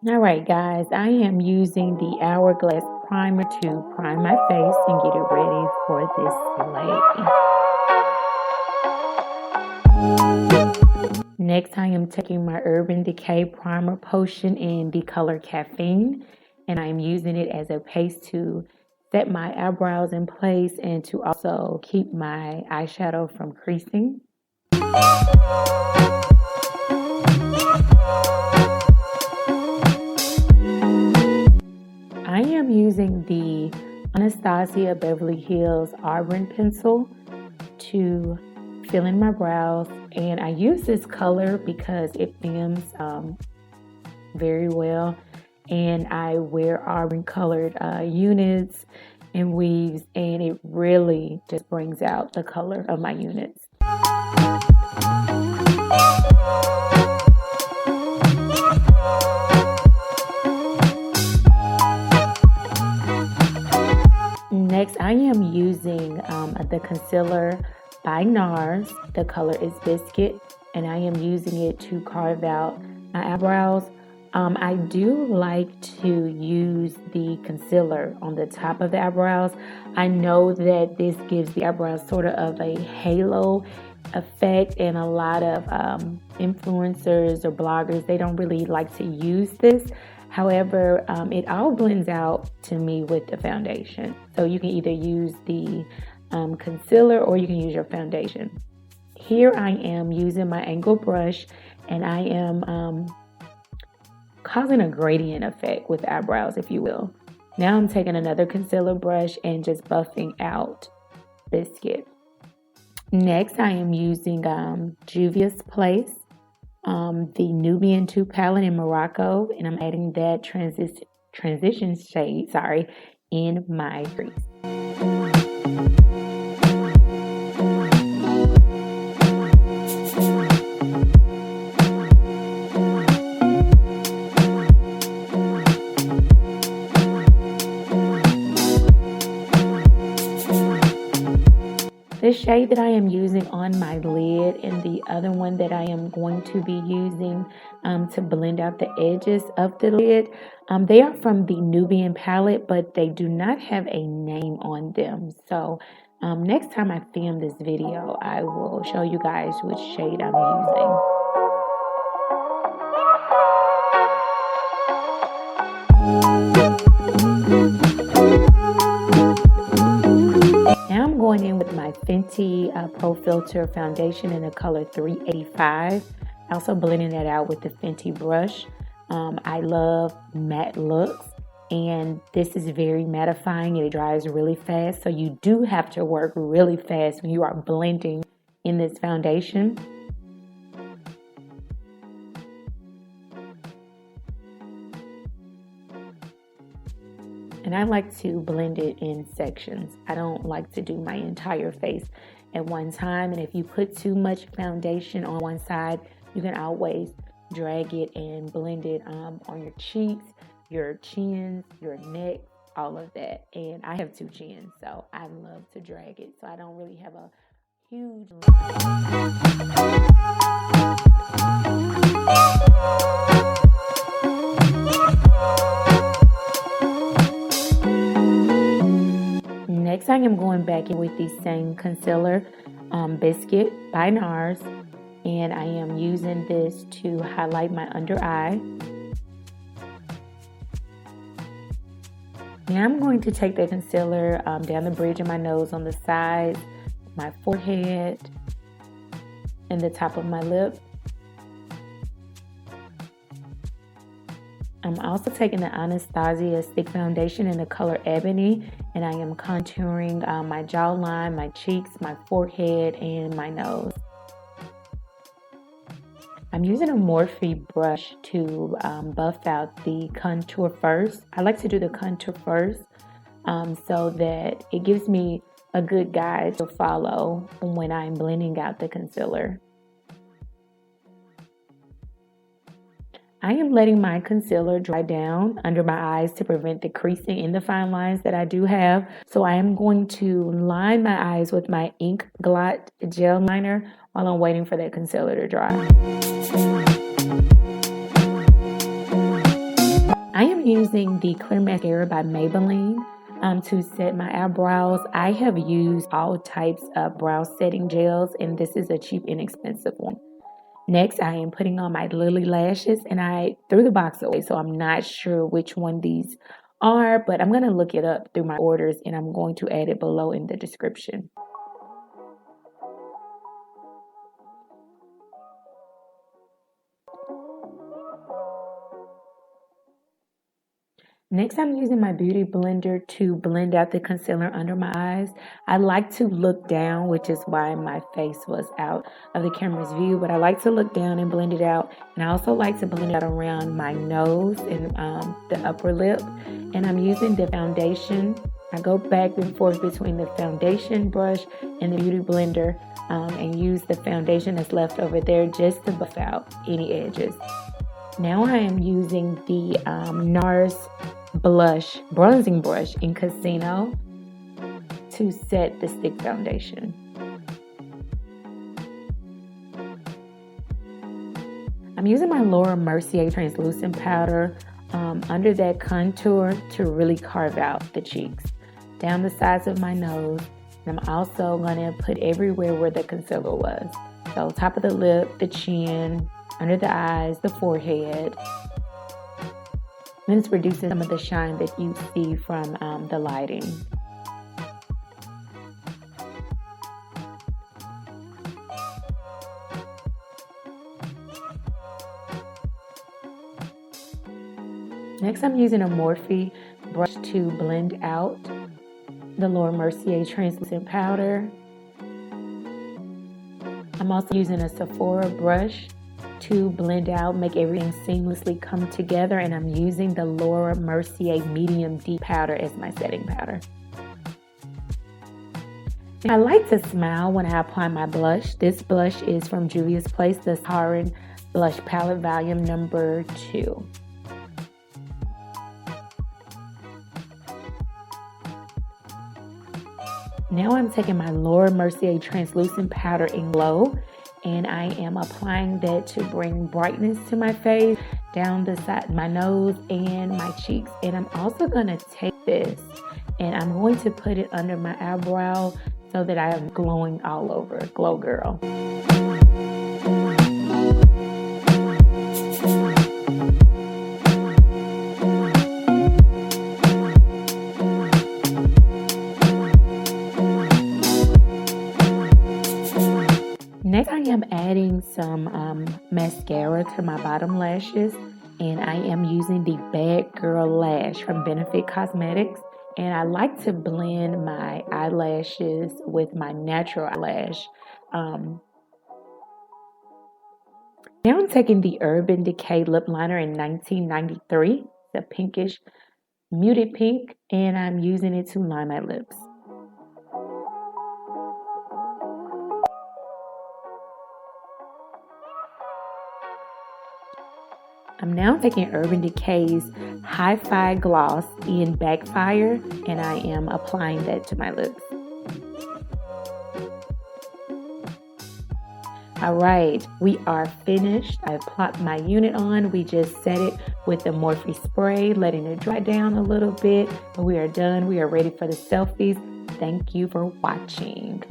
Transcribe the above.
Alright guys, I am using the Hourglass primer to prime my face and get it ready for this slay. Next, I am taking my Urban Decay primer potion in the color Caffeine, and I am using it as a paste to set my eyebrows in place and to also keep my eyeshadow from creasing. I am using the Anastasia Beverly Hills Auburn pencil to fill in my brows, and I use this color because it films very well, and I wear Auburn colored units and weaves, and it really just brings out the color of my units. Next, I am using the concealer by Nars. The color is Biscuit, and I am using it to carve out my eyebrows. I do like to use the concealer on the top of the eyebrows. I know that this gives the eyebrows sort of a halo effect, and a lot of influencers or bloggers, they don't really like to use this. However, it all blends out to me with the foundation. So you can either use the concealer or you can use your foundation. Here I am using my angle brush, and I am causing a gradient effect with eyebrows, if you will. Now I'm taking another concealer brush and just buffing out Biscuit. Next, I am using Juvia's Place, the Nubian 2 palette in Morocco, and I'm adding that transition shade, in my crease. The shade that I am using on my lid and the other one that I am going to be using to blend out the edges of the lid, they are from the Nubian palette, but they do not have a name on them. So next time I film this video, I will show you guys which shade I'm using. Now I'm going in with my Fenty Pro Filter foundation in the color 385. Also blending that out with the Fenty brush. I love matte looks, and this is very mattifying and it dries really fast. So you do have to work really fast when you are blending in this foundation. And I like to blend it in sections. I don't like to do my entire face at one time. And if you put too much foundation on one side, you can always drag it and blend it on your cheeks, your chins, your neck, all of that. And I have 2 chins, so I love to drag it. So I don't really have a huge... Next, I am going back in with the same concealer, Biscuit by Nars, and I am using this to highlight my under eye. Now I'm going to take the concealer down the bridge of my nose, on the sides, my forehead, and the top of my lip. I'm also taking the Anastasia stick foundation in the color Ebony, and I am contouring my jawline, my cheeks, my forehead, and my nose. I'm using a Morphe brush to buff out the contour first. I like to do the contour first so that it gives me a good guide to follow when I'm blending out the concealer. I am letting my concealer dry down under my eyes to prevent the creasing in the fine lines that I do have. So I am going to line my eyes with my Inglot Gel Eyeliner while I'm waiting for that concealer to dry. I am using the Clear Mascara by Maybelline to set my eyebrows. I have used all types of brow setting gels, and this is a cheap, inexpensive one. Next, I am putting on my Lilly lashes, and I threw the box away, so I'm not sure which one these are, but I'm going to look it up through my orders, and I'm going to add it below in the description. Next, I'm using my beauty blender to blend out the concealer under my eyes. I like to look down, which is why my face was out of the camera's view, but I like to look down and blend it out. And I also like to blend it out around my nose and the upper lip. And I'm using the foundation. I go back and forth between the foundation brush and the beauty blender and use the foundation that's left over there just to buff out any edges. Now I am using the Nars bronzing brush in Casino to set the stick foundation. I'm using my Mercier translucent powder under that contour to really carve out the cheeks, down the sides of my nose, and I'm also going to put everywhere where the concealer was. So top of the lip, the chin, under the eyes, the forehead. And it's reducing some of the shine that you see from the lighting. Next, I'm using a Morphe brush to blend out the Mercier translucent powder. I'm also using a Sephora brush to blend out, make everything seamlessly come together, and I'm using the Mercier medium deep powder as my setting powder. I like to smile when I apply my blush. This blush is from Juvia's Place, the Saharan Blush Palette Volume number 2. Now I'm taking my Mercier translucent powder in Glow, and I am applying that to bring brightness to my face, down the side, my nose and my cheeks. And I'm also going to take this and I'm going to put it under my eyebrow so that I am glowing all over. Glow girl. Next, I am adding some mascara to my bottom lashes, and I am using the Bad Girl Lash from Benefit Cosmetics. And I like to blend my eyelashes with my natural eyelash. Now I'm taking the Urban Decay lip liner in 1993, the pinkish muted pink, and I'm using it to line my lips. I'm now taking Urban Decay's Hi-Fi Gloss in Backfire, and I am applying that to my lips. All right, we are finished. I've plopped my unit on. We just set it with the Morphe spray, letting it dry down a little bit. But we are done. We are ready for the selfies. Thank you for watching.